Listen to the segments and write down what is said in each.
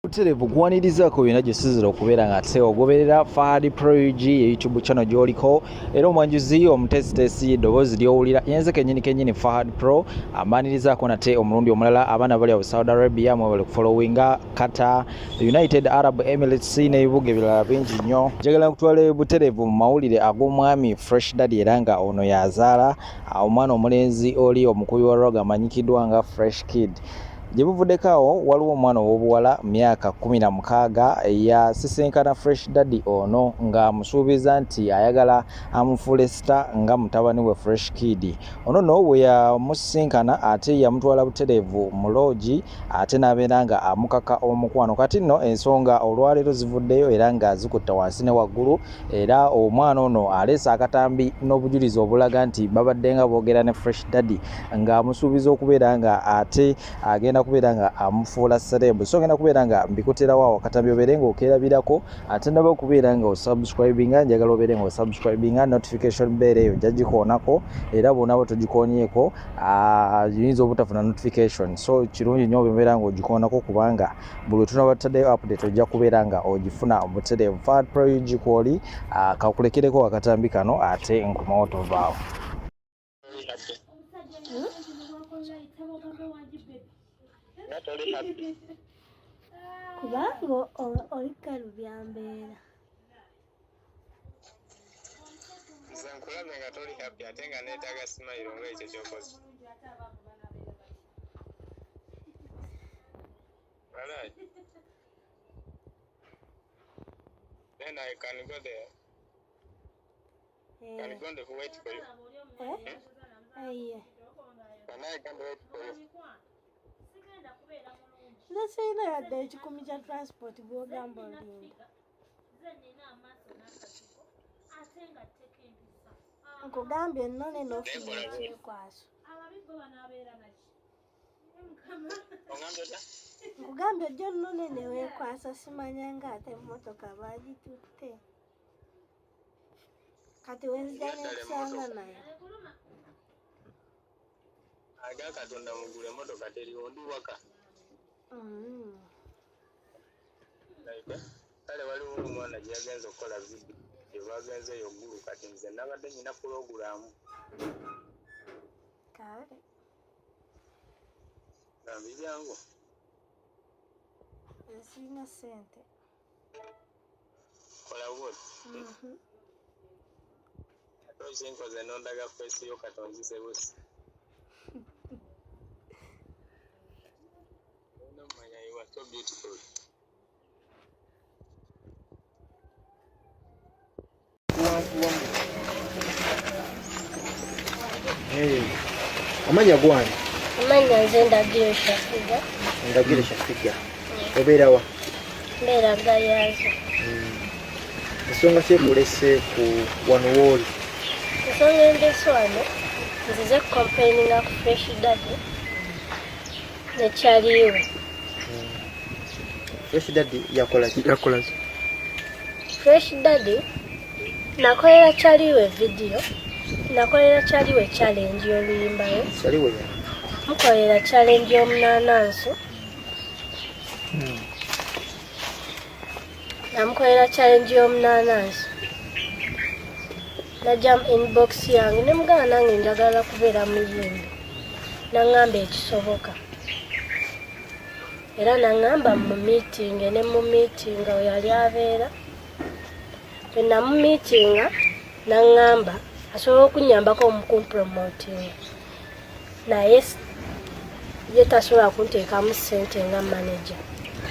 Buterevu kuwanirizaako byonna gy'osizira okubeera nga ate ogoberera Fahad Proigi YouTube channel gy'oliko era omwanjuzi omutesitesi eddoboozi ly'owulira yenze kennyini Fahad Pro amanirizaako nate omulundi omulala abaana bali awo Saudi Arabia mwe bali kufollowinga Qatar, United Arab Emirates n'ebibuga ebirala bingi nnyo. Njagala kutwala Buterevu mu mawulire ag'omwami Fresh Daddy era nga ono yazaala omwana omulenzi oli omukubi wa roga amanyikiddwa nga Fresh Kid. Gye buvuddeko waliwo omwana ow'obuwala myaka 16 yasisinkana Fresh Daddy ono nga amusuubiza nti ayagala amufuule star nga mutabani we Fresh Kid. Ono no bwe yamusisinkana ate yamutwala Buterevu mu Loogi ate n'abeera nga amukaka omukwano. Kati nno ensonga olwaleero zivuddeyo era nga zikutta wansi ne waggulu era omwana ono aleese akatambi n'obujulizi obulaga nti babadde nga boogera ne Fresh Daddy nga amusuubiza okubeera nga ate agenda kubeera nga amufuula serebu. So genda kubeera nga mbikuterawo awo akatambi obeere nga okeerabirako ate naba okubeera nga osubscribinga, njagala obeere nga osubscribinga, notification bell eyo jagikoonako era bw'onaaba togikoonyeeko yinza obutafuna notification. So kirungi nnyo obeera nga ogikoonako kubanga buli lwe tunaba tutaddeyo update ojja kubeera nga ogifuna Buterevu. Fahad Proigi kwoli kakulekereko akatambi kano ate nkomawo tovaawo. Kubanga olikalu byambeera nze nkulabye nga toli happy ate nga neetaaga simayiro ng'ekyo ky'okoze. Alright. Then I can go there. Can I go there to wait for you? Yeah. Can I come wait for you? Nasayina yadde ekikumi kya transport bw'ogamba olinda. Nkugambye ennone n'ofuna ekyekwaso. Nkugambye ojja nnone ne weekwasa simanya ng'ate emmotoka baagitutte. Kati wenzija n'ekusanga nayo. Aga Katonda mugule emmotoka teriwo ndi waka. Kale waliwo omwana gye yagenza okukola vidiyo gye bagenzeeyo oggulu kati nze nabadde nyina pulogulaamu. Kale. Gambi byangu. Sirina ssente. Kola bwoti. Ate okinkoze n'ondaga feesi yo katonzise busi. You are so beautiful. Hey, amanya gwani? Amanya nze Ndagire Shafiga. Ndagire Shafiga. Obeera wa? Mbeera Gayaza. Ensonga kyekulese ku wano wooli? Ensonga endeese wano nzize complaininga ku Fresh Daddy ne kyaliwe. Fresh Daddy yakola ki? Fresh Daddy nakolera kyaliwe video, nakolera kyaliwe challenge y'oluyimbayo. Kyaliwe ya? Mukolera challenge y'omunananso. Namukolera challenge y'omunananso. Najja inbox yange ne mugana nange njagala kubeera muyimbi. Nangamba ekisoboka. Era nangamba mu meeting ne mu meeting awo yali abeera. Na mu meeting nangamba asobola okunyambako mu kumpromoting. Naye ye tasobola kunteekamu ssente nga manager.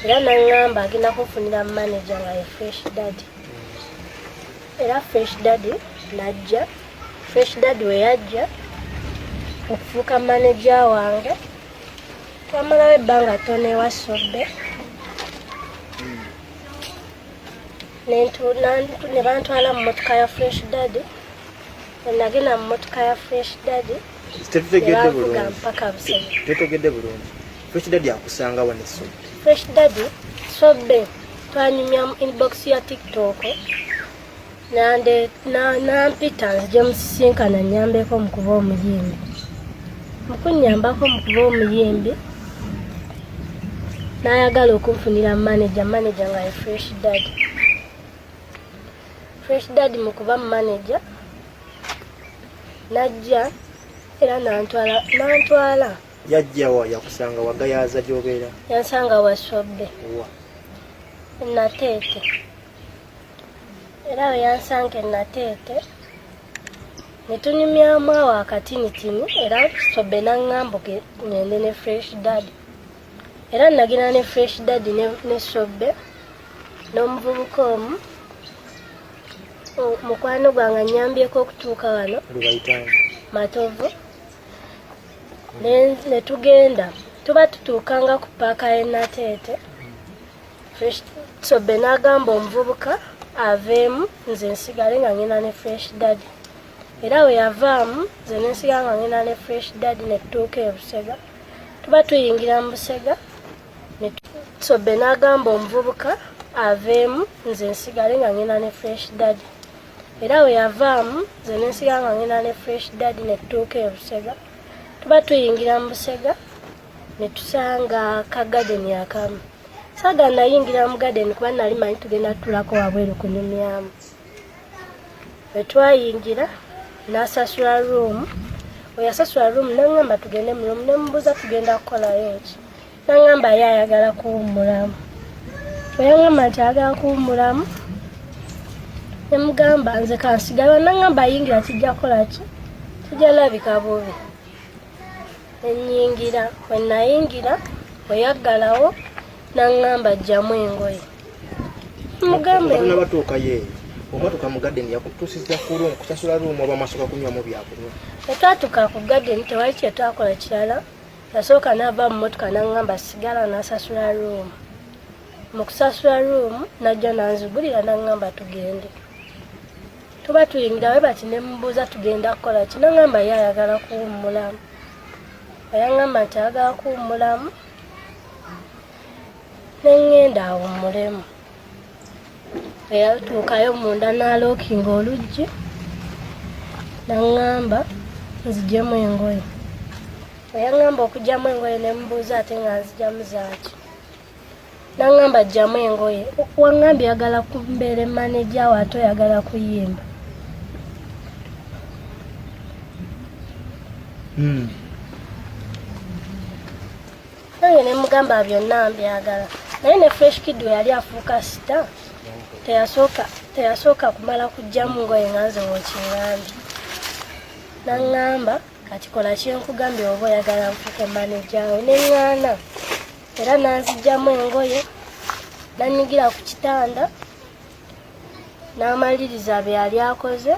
Era nangamba agenda kufunira manager nga ye Fresh Daddy. Era Fresh Daddy najja. Fresh Daddy we yajja okufuuka manager wange. Twamalawo ebbanga ttono ewasobbe. Ne bantwala mu mmotoka ya Fresh Daddy. Nagenda mu mmotoka ya Fresh Daddy. Tetutegedde bulungi. Mpaka Busebe. Tetutegedde bulungi. Fresh Daddy akusanga wa ne Sobbe? Fresh Daddy Sobbe twanyumya mu inbox ya TikTok. Nampita nzije musisinkana nnyambeko mu kuba omuyimbi. Mu kunnyambako mu kuba omuyimbi n'ayagala okunfunira manager nga ye Fresh Daddy mu kuba manager najja era nantwala yajja wa yakusanga wagayaza gy'obeera yansanga Wasobbe Nateete era we yansanga Nateete ne tunyumyamu awo akatinitini era Sobbe n'aŋŋamba ngende ne Fresh Daddy era nagenda ne Fresh Daddy ne Sobbe n'omuvubuka omu mukwano gwange annyambyeko okutuuka wano Matovu ne tugenda tuba tutuukanga ku paaka y'e Nateete Sobbe n'agamba omuvubuka aveemu nze nsigale nga ngenda ne Fresh Daddy era we yavaamu nze nensigala nga ngenda ne Fresh Daddy ne tutuuka e Busega tuba tuyingira mu Busega Sobbe n'agamba omuvubuka aveemu nze nsigale nga ngenda ne Fresh Daddy era we yavaamu nze nensigala nga ngenda ne Fresh Daddy ne tutuuka e Busega tuba tuyingira mu Busega ne tusanga kagadeni akamu saga nayingira mu gadeni kuba nali manyi tugenda tutulako wabweru kunyumyamu we twayingira n'asasula room we yasasula room n'aŋŋamba tugende mu room ne mubuuza tugenda kukolayo ki n'aŋŋamba ye ayagala kuwummulamu we yaŋŋamba nti ayagala kuwummulamu ne mugamba nze kansigala n'aŋŋamba ayingira kijja kukola ki kijja labika bubi nenyingira we nayingira we yaggalawo n'aŋŋamba ajjamu engoye mugambe nabatuuka ye omatuuka mu gadeni yakutuusiza ku room kusasula room oba amasoka kunywamu byakunywa etwatuuka ku gadeni tewali kye twakola kirala yasooka n'ava mu motoka n'aŋŋamba sigala n'asasula room mu kusasula room najja nanzigulira n'aŋŋamba tugende tuba tuyingira we bati ne mubuuza tugenda kukola ki n'aŋŋamba ye ayagala kuwummulamu ayaŋŋamba nti ayagala kuwummulamu neŋŋenda awummulemu eyatuukayo munda n'alookinga oluggi n'aŋŋamba nziggyemu engoye eyaŋŋamba okugyamu engoye ne mubuuza ate nga nzigyamu zaaki n'aŋŋamba ajjamu engoye waŋŋambye yagala kumbeera emaneja awo ate oyagala kuyimba nange ne mugamba byonna mbyagala naye ne Fresh Kid we yali afuuka sita teyasooka kumala kugyamu ngoye nga nze wokiŋŋambye n'aŋŋamba kati kola kyenkugambye oba oyagala nfuuke maneja we neŋŋaana era nanzigyamu engoye nanyigira ku kitanda n'amaliriza bye yali akoze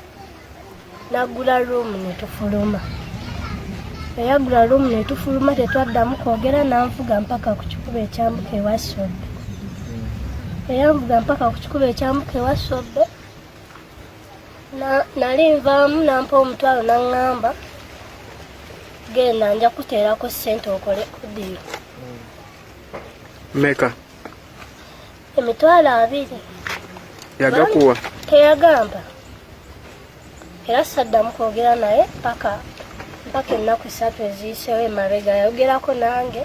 n'aggula room ne tufuluma eyagula room ne tufuluma tetwaddamu kwogera n'anvuga mpaka ku kikubo ekyambuka ewa Sobbe eyamvuga mpaka ku kikubo ekyambuka ewa Sobbe nali nvaamu nampa omutwalo n'aŋŋamba genda nja kuteerako ssente okole kudiyo meka emitwalo 2 yagakuwa teyagamba era saddamu kwogera naye mpaka ennaku 3 eziyiseewo emabega yayogerako nange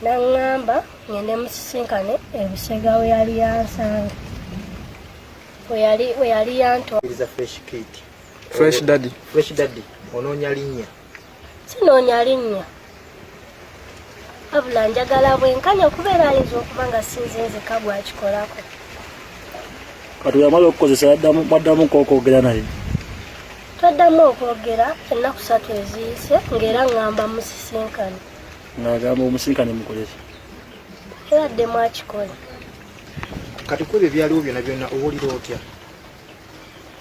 n'aŋŋamba ngende musisinkane ebusega we yali yansanga we yali yantwaliza Fresh Daddy onoonya linnya sinoonya linnya wabula njagala bwenkanya okubeera ayinza okuba nga sinzinzika bwakikolako kati yamala okukozesa baddamu okwogera naye twaddamu okwogera ennaku 3 eziyise ng'era ŋŋamba musisinkane ng'agamba omusinkane mukoleki era ddemu akikola kati kwebyo byaliwo byonna byonna owulira otya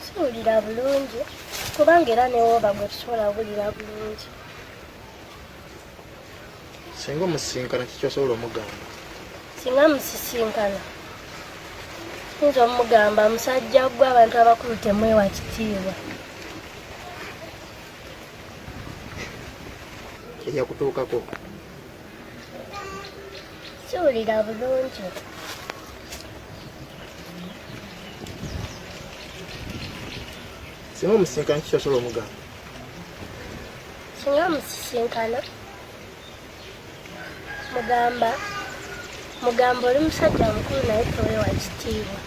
siwulira bulungi kubanga era newooba gwe tusobola wulira bulungi singa omusisinkana kikyosobola omugamba singa musisinkana yinza omugamba musajja gwe abantu abakulu temwewa kitiibwa eyakutuukako siwulira bulungi singa omusisinkana kikyosobola omugamba singa musisinkana mugamba mugamba oli musajja mukulu naye towe wa kitiibwa.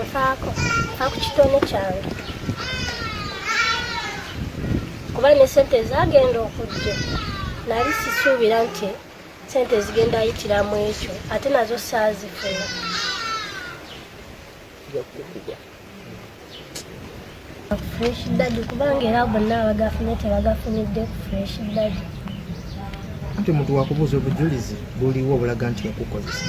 Nfaako ku kitone kyange kuba ne sente zagenda okujja nali sisuubira nti sente zigenda ayitiramu ekyo ate nazo saazifuna. Fresh daddy kubanga era bonna abagafune tebagafunidde ku fresh daddy. Ate omuntu wakubuuza obujulizi buliwo obulaga nti yakukozesa?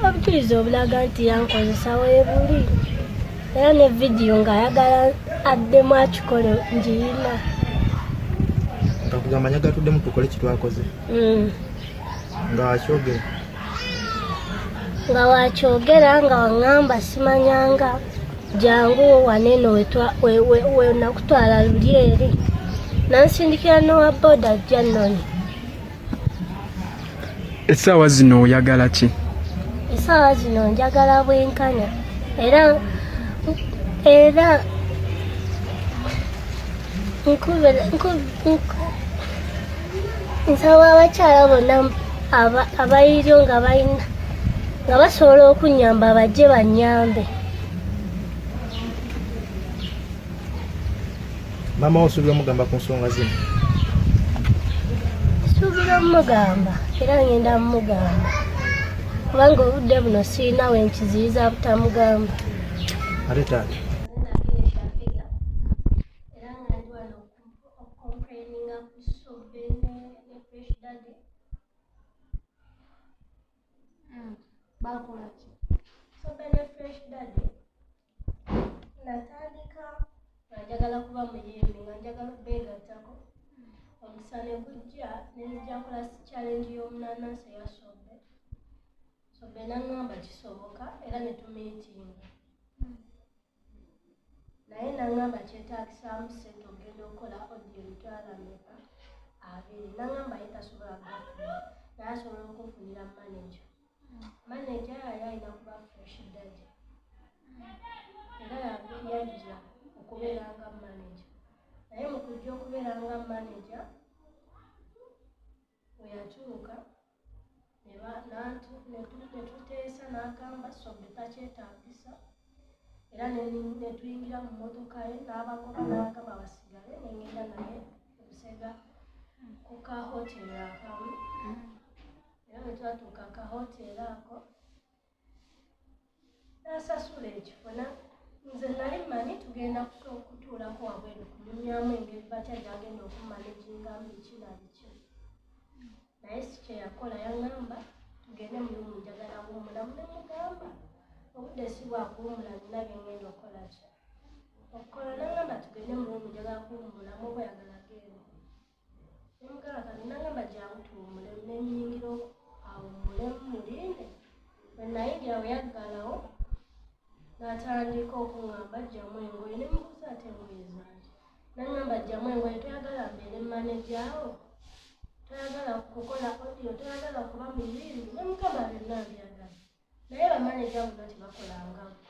Obujulizi obulaga nti yankozesa weebuli era ne vidiyo ng'ayagala addemu akikole ngiyina. Kakugamba nyagatuddemu tukole kitwakoze nga wakyogera? Nga wakyogera nga waŋŋamba simanyanga jangu waneno we nakutwala luli eri nansindikira n'owa boda ajja nnoni. Essaawa zino oyagala ki? Essaawa zino njagala bwenkanya era nsaba abakyala bonna abayiryo nga balina nga basobola okunnyamba bajje bannyambe. Maama osuubira omugamba ku nsonga zino? Suubira omugamba era ngenda mugamba kubanga obudde buno sirina we nkiziriza butamugamba. Ate taata? Natandika nga njagala kuba muyimbi nga njagala beegattako omusana gujja nenjja nkola challenge y'omunanansi eya Sobe naŋŋamba kisoboka era ne tumiitinga naye naŋŋamba kyetaagisaamu ssente ogenda okukola audio emitwalo 200 naŋŋamba ye tasobola gafuna naye asobola okunfunira manager yali alina kuba fresh daddy era yajja okubeera nga manager naye mu kujja okubeera nga manager we yatuuka ne tuteesa n'agamba Sobe takyetaagisa era ne tuyingira mu mmotoka ye n'abagoba n'agamba basigale nengenda naye Busega ku kahoteri akamu era bwe twatuuka akahoteri ako n'asasula ekifuna. Nze nali mmanyi tugenda kutuulako wabweru kunyumyamu engeri batya gyagenda okumanagingamu biki na biki naye si kye yakola yaŋŋamba tugende mu lumu njagala wuumulamu ne mugamba obudde si bwakuwummula nina bye ngenda okukola ki okukola naŋŋamba tugende mu lumu njagala kuwummulamu oba oyagala genda ne mugamba kati naŋŋamba jangu tuwummule nenyingira awummulemu mulinde bwe nayingira we yaggalawo n'atandika okuŋŋamba ajjamu engoye ne mubuuza ate engoye zange naŋŋamba ajjamu engoye toyagala mbeere mmanejaawo toyagala kukola audio toyagala kuba muyimbi ne mugamba byonna mbyagala naye bamaneja bonna tebakolangako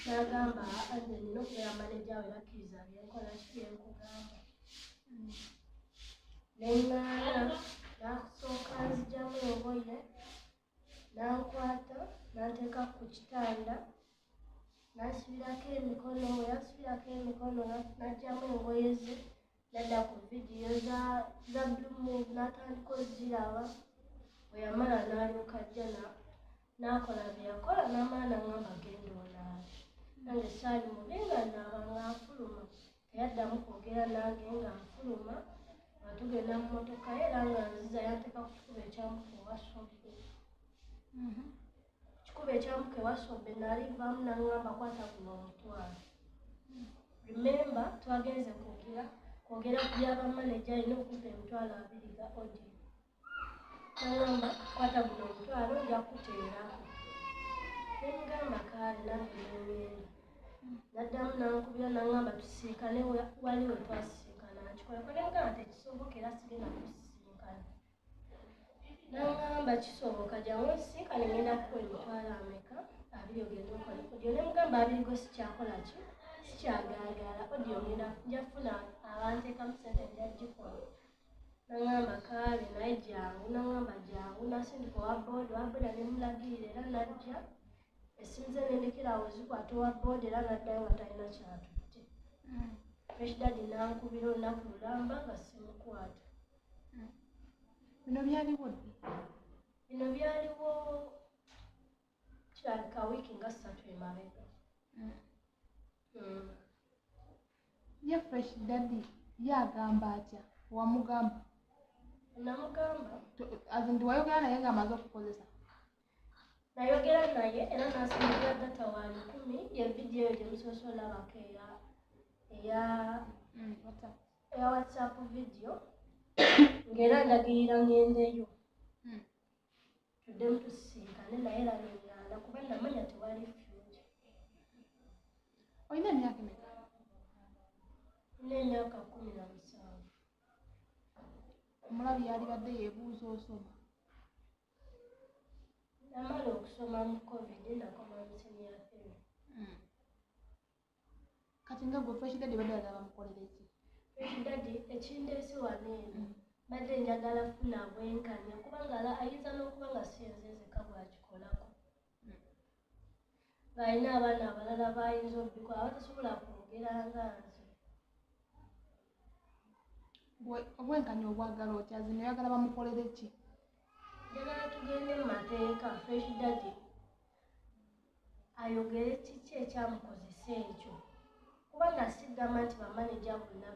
n'agamba nze nina okubeera manejaawo era kkiriza byenkola ki byenkugamba neŋŋaana n'asooka nzigyamu engoye n'ankwata n'anteeka ku kitanda n'asibirako emikono we yasibirako emikono n'aggyamu engoye ze nadda ku vidiyo za blue move n'atandika oziraba bwe yamala n'alyoka ajja n'akola bye yakola n'amala n'aŋŋamba genda onaabe nange saali mubi nga naaba nga nfuluma teyaddamu kwogera nange nga nfuluma nga tugenda mu mmotoka ye era nga nziza yanteeka ku kikubo ekyamuka ewa Sobe kikubo ekyamuka ewa Sobe naalivaamu n'aŋŋamba kwata guno omutwalo remember twagenze kwogera ku byabamaneja alina okumpa emitwalo 2 ga audio naŋŋamba kwata guno omutwalo nja kuteerako ne mugamba kaale nange neŋŋenda n'addamu n'ankubira n'aŋŋamba tusinkane wali we twasinkana nkikolako ne mugamba tekisoboka era sigenda kusisinkana n'aŋŋamba kisoboka jangu nsisinkane ngenda kukuwa emitwalo ameka 2 ogenda okola audio ne mugamba 2 go sikyakola ki sikyagaagala audio ngenda njafuna abanteekamu ssente njagikola naŋŋamba kaabe naye jangu naŋŋamba jangu nasindika owabooda nemulagirira era najja essimu ze nendekerawo zikwata owabooda era naddayo nga talina kyatutte fresh daddy nankubira olunaku lulamba nga simukwata. Bino byaliwo ddi? Bino byaliwo kirabika wiiki nga 3 emabega. Ye fresh daddy yagamba atya? Wamugamba? Namugamba Nti wayogera naye ng'amaze okukozesa? Nayogera naye era nasindikira data wa 10 ye vidiyo eyo gyemusoose olabako eya WhatsApp video ng'era ndagirira ngendeyo tuddemu tusisinkane naye era nenganda kuba namanya tewali future. Olina emyaka emeka? Nina emyaka 17. Omulabi yalibadde yeebuuza osoma? Namala okusoma mu COVID nakoma mu senior 3. Kati nga gwe fresh daddy badde yagala bamukolere ki? Fresh daddy ekindeese wano eno badde njagala funa bwenkanya kubanga ayinza n'okuba nga siyenzezeka bwakikolako ng'alina abaana abalala bayinza obbikola abatasobola kwogera nga nze. Obwenkanya obwagala otya zino oyagala bamukolere ki? Njagala tugende mu mateeka fresh daddy ayogere kiki ekyamukozesa ekyo kubanga sigamba nti bamaneja bonna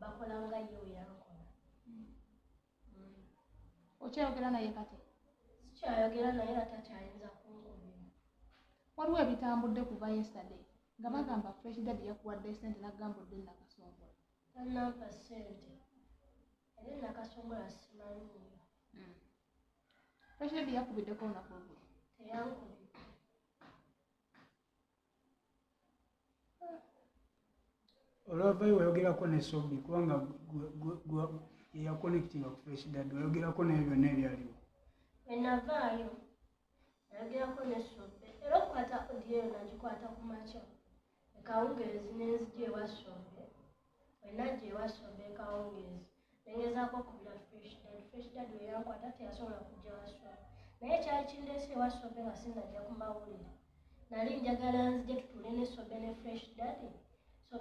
bakola nga ye weyankola. Okyayogera naye kati? Sikyayogera naye era takyayinza kunkubira. Waliwo ebitambudde kuva yesterday nga bagamba fresh daddy yakuwadde ssente n'agamba odde nakasongola. Tanampa ssente era nakasongola simanyiyo. Fresh daddy yakubiddeko olunaku olwo? Teyankubidde. olwavayo wayogerako ne Sobi kubanga yakonectinga ku fresh daddy wayogerako naye byonna ebyaliwo. Bwe navaayo nayogerako ne Sobi era okukwata audio eyo nagikwata ku makya ekawungeezi nenzija ewa Sobi bwe najja ewa Sobi ekawungeezi nengezaako okubira fresh daddy weyankwata teyasobola kujja wa Sobi naye kyali kindeese ewa Sobi nga sinajja ku mawulire nali njagala nzije tutuule ne Sobi ne fresh daddy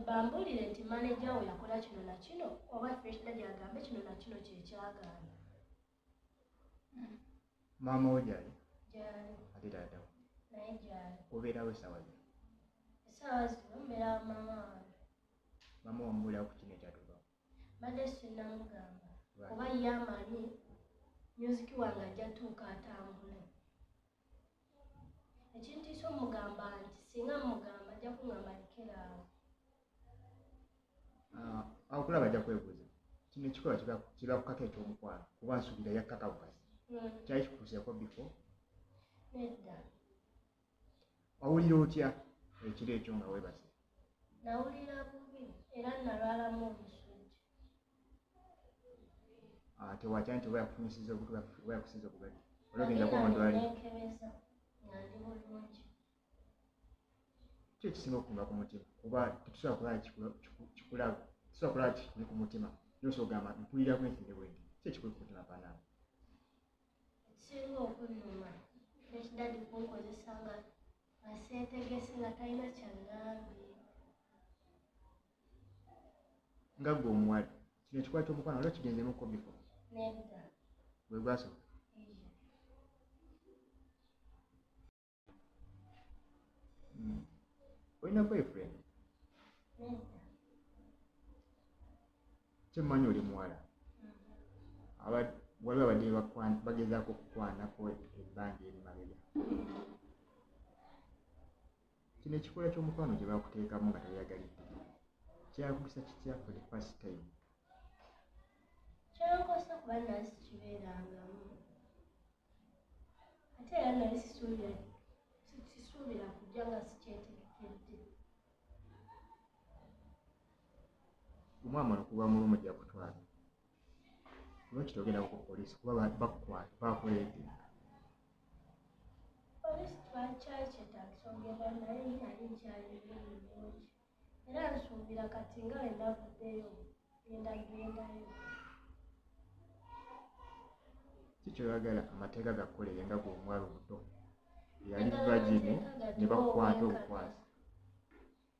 bambulire nti maneja we yakola kino na kino oba fresh daddy agambe kino na kino kyekyagaana. Maama wo gyali? Gyali. Ate taatawo? Naye gyali. Obeerawo essaawa zino? Essaawa zino mbeera maama wange. Maama wamubuulira ku kino ekyatuukawo? Badde sinnamugamba oba ye amanyi myuziki wange ajja tuuka atambule. Ekintiisa omugamba nti singa mugamba ajja kungamba lekeraawo. Akulaba ajja kwebuuza kino ekikolwa kibakukako ekyomukwano kuba nsuubira yakkaka bukasi kyali kikutuuseeko bifo? Nedda. Wawulira otya ekiro ekyo nga weebase? Nawulira bubi era nalwalamu omusujja. Tewatya nti oba yakufunyisiza obuti oba yakusiza obulwadde olwogendako mundwaliro? Nenkebeza nga ndi bulungi. Ki ekisinga okuluma ku mutima kuba tetusobola kulaba tusobola kulaba kikuli ku mutima yose ogamba mpulirako ensinde bwendi ki ekikuli ku mutima panaabo? Ekisinga okunnuma fresh daddy kunkozesa nga aseetegese nga talina kyangambye. Nga ggwe omuwala kino ekikwata omukwano waliwo kigenzemuko bifo? Nedda. Bwe gwasooka? Olina boyfriend? Nedda. Kyemmanyi oli muwala waliwo abadde bagezaako okukwanako ebbanga eri mabega. Kino ekikola ky'omukwano gye bakuteekamu nga teyagalidde kyakugisa kitya for the first time? Kyankosa kuba nali sikibeerangamu ate era nali sisuubira kujja nga sikyetegekedde. Omwama ono kuba mulumu gya kutwala lwaki togendako ku poliisi kuba bakukwata bakuleete? Poliisi twakyali kyetaagisa ogenda naye nali nkyali bulungi era nsuubira kati nga bwe ndavuddeyo gendayo. ki kyoyagala amateeka gakkolere nga gwe omwalo omuto yali vagini ne bakukwata obukwasi?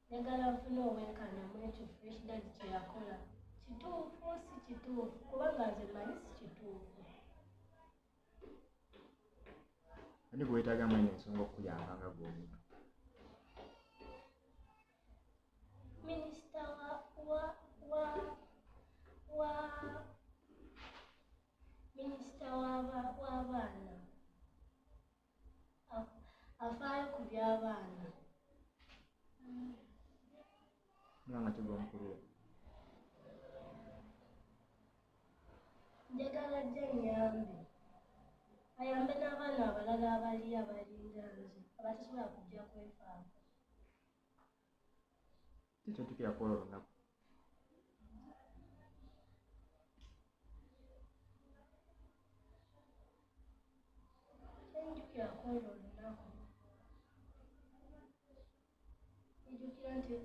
Njagala nfune obwenkanya mu ekyo fresh dad kye yakola kituufu si kituufu kubanga nze manyi si kituufu. ani gwe weetaaga manyi ensonga okukuyamba nga gweomuntu? Minisita w'abaana afaayo ku by'abaana. Mulanga ki gw'omukulira? Njagala ajja ayambe n'abaana abalala abalinga nze abatasobola kujja kwefaako. ki kyotukira kwola olunaku? Njukira kwolwo olunaku njukira nti